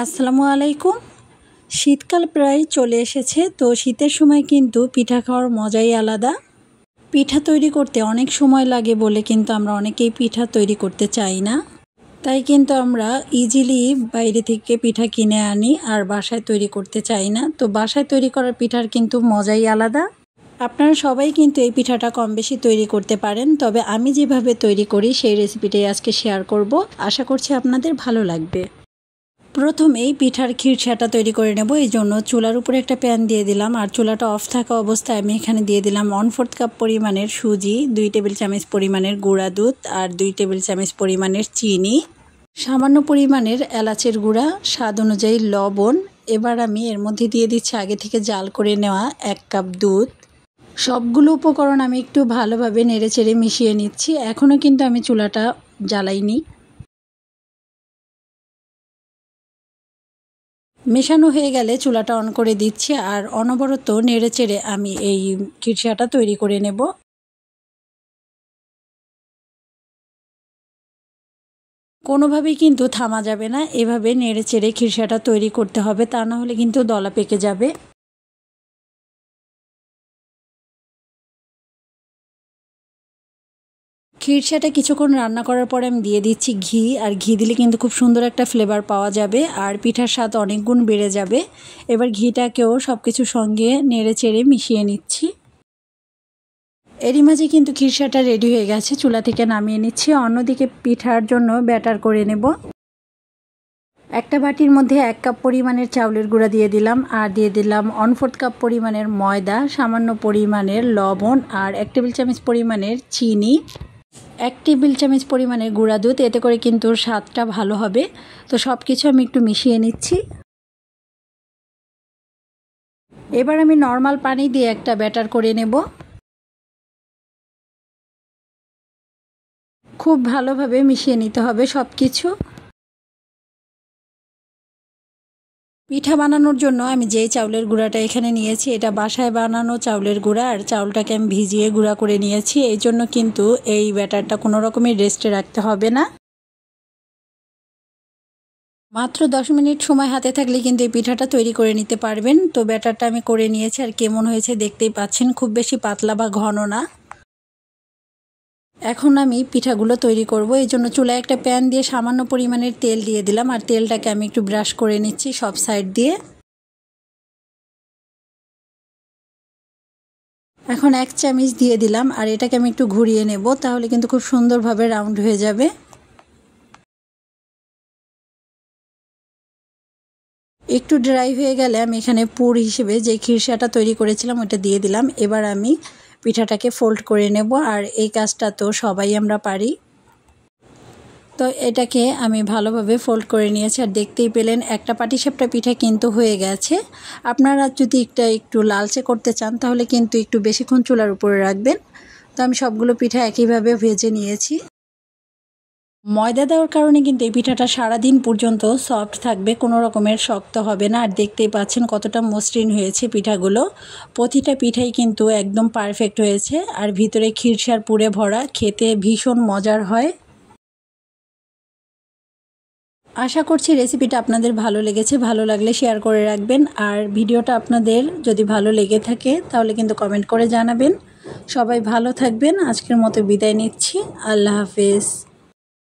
আসসালামু আলাইকুম। শীতকাল প্রায় চলে এসেছে, তো শীতের সময় কিন্তু পিঠা খাওয়ার মজাই আলাদা। পিঠা তৈরি করতে অনেক সময় লাগে বলে কিন্তু আমরা অনেকেই পিঠা তৈরি করতে চাই না, তাই কিন্তু আমরা ইজিলি বাইরে থেকে পিঠা কিনে আনি আর বাসায় তৈরি করতে চাই না। তো বাসায় তৈরি করা পিঠার কিন্তু মজাই আলাদা। আপনারা সবাই কিন্তু এই পিঠাটা কম বেশি তৈরি করতে পারেন, তবে আমি যেভাবে তৈরি করি সেই রেসিপিটাই আজকে শেয়ার করব। আশা করছি আপনাদের ভালো লাগবে। প্রথমেই পিঠার খিরসাটা তৈরি করে নেব। এই জন্য চুলার উপরে একটা প্যান দিয়ে দিলাম, আর চুলাটা অফ থাকা অবস্থায় আমি এখানে দিয়ে দিলাম 1/4 কাপ পরিমাণের সুজি, 2 টেবিল চামচ পরিমাণের গুঁড়া দুধ আর 2 টেবিল চামচ পরিমাণের চিনি, সামান্য পরিমাণের এলাচের গুঁড়া, স্বাদ অনুযায়ী লবণ। এবার আমি এর মধ্যে দিয়ে দিচ্ছি আগে থেকে জাল করে নেওয়া 1 কাপ দুধ। সবগুলো উপকরণ আমি একটু ভালোভাবে নেড়েচেড়ে মিশিয়ে নিচ্ছি। এখনও কিন্তু আমি চুলাটা জ্বালাইনি। মেশানো হয়ে গেলে চুলাটা অন করে দিচ্ছি আর অনবরত নেড়েচেড়ে আমি এই খিরসাটা তৈরি করে নেব। কোনোভাবেই কিন্তু থামা যাবে না, এভাবে নেড়েচেড়ে খিরসাটা তৈরি করতে হবে, তা না হলে কিন্তু দলা পেকে যাবে। খিরসাটা কিছুক্ষণ রান্না করার পরে আমি দিয়ে দিচ্ছি ঘি, আর ঘি দিলে কিন্তু খুব সুন্দর একটা ফ্লেভার পাওয়া যাবে আর পিঠার স্বাদ অনেক গুণ বেড়ে যাবে। এবার ঘিটাকেও সব কিছুর সঙ্গে নেড়ে চেড়ে মিশিয়ে নিচ্ছি। এরই মাঝে কিন্তু খিরসাটা রেডি হয়ে গেছে, চুলা থেকে নামিয়ে নিচ্ছি। অন্যদিকে পিঠার জন্য ব্যাটার করে নেব। একটা বাটির মধ্যে 1 কাপ পরিমাণের চাউলের গুঁড়া দিয়ে দিলাম, আর দিয়ে দিলাম 1/4 কাপ পরিমাণের ময়দা, সামান্য পরিমাণের লবণ আর 1 টেবিল চামচ পরিমাণের চিনি, 1 টেবিল চামচ পরিমাণের গুঁড়া দুধ। এতে করে কিন্তু স্বাদটা ভালো হবে। তো সব কিছু আমি একটু মিশিয়ে নিচ্ছি। এবার আমি নর্মাল পানি দিয়ে একটা ব্যাটার করে নেব। খুব ভালোভাবে মিশিয়ে নিতে হবে সব কিছু। পিঠা বানানোর জন্য আমি যেই চাউলের গুঁড়াটা এখানে নিয়েছি, এটা বাসায় বানানো চাউলের গুঁড়া, আর চাউলটাকে আমি ভিজিয়ে গুঁড়া করে নিয়েছি। এই জন্য কিন্তু এই ব্যাটারটা কোনো রকমের রেস্টে রাখতে হবে না। মাত্র 10 মিনিট সময় হাতে থাকলে কিন্তু এই পিঠাটা তৈরি করে নিতে পারবেন। তো ব্যাটারটা আমি করে নিয়েছি, আর কেমন হয়েছে দেখতেই পাচ্ছেন, খুব বেশি পাতলা বা ঘন না। এখন আমি পিঠাগুলো তৈরি করব। এই জন্য চুলায় একটা প্যান দিয়ে সামান্য পরিমাণের তেল দিয়ে দিলাম, আর তেলটাকে আমি একটু ব্রাশ করে নিচ্ছি সব সাইড দিয়ে। এখন 1 চামচ দিয়ে দিলাম, আর এটাকে আমি একটু ঘুরিয়ে নেব, তাহলে কিন্তু খুব সুন্দরভাবে রাউন্ড হয়ে যাবে। একটু ড্রাই হয়ে গেলে আমি এখানে পুর হিসেবে যে খিরসাটা তৈরি করেছিলাম ওটা দিয়ে দিলাম। এবার আমি পিঠাটাকে ফোল্ড করে নেব, আর এই কাজটা তো সবাই আমরা পারি। তো এটাকে আমি ভালোভাবে ফোল্ড করে নিয়েছি, আর দেখতেই পেলেন একটা পাটিসাপটা পিঠা কিন্তু হয়ে গেছে। আপনারা যদি একটু লালচে করতে চান তাহলে কিন্তু একটু বেশিক্ষণ চুলার উপরে রাখবেন। তো আমি সবগুলো পিঠা একইভাবে ভেজে নিয়েছি। ময়দা দেওয়ার কারণে কিন্তু এই পিঠাটা সারাদিন পর্যন্ত সফট থাকবে, কোনো রকমের শক্ত হবে না। আর দেখতেই পাচ্ছেন কতটা মসৃণ হয়েছে পিঠাগুলো। প্রতিটা পিঠাই কিন্তু একদম পারফেক্ট হয়েছে, আর ভিতরে খিরসার পুরে ভরা, খেতে ভীষণ মজার হয়। আশা করছি রেসিপিটা আপনাদের ভালো লেগেছে। ভালো লাগলে শেয়ার করে রাখবেন, আর ভিডিওটা আপনাদের যদি ভালো লেগে থাকে তাহলে কিন্তু কমেন্ট করে জানাবেন। সবাই ভালো থাকবেন। আজকের মতো বিদায় নিচ্ছি। আল্লাহ হাফেজ।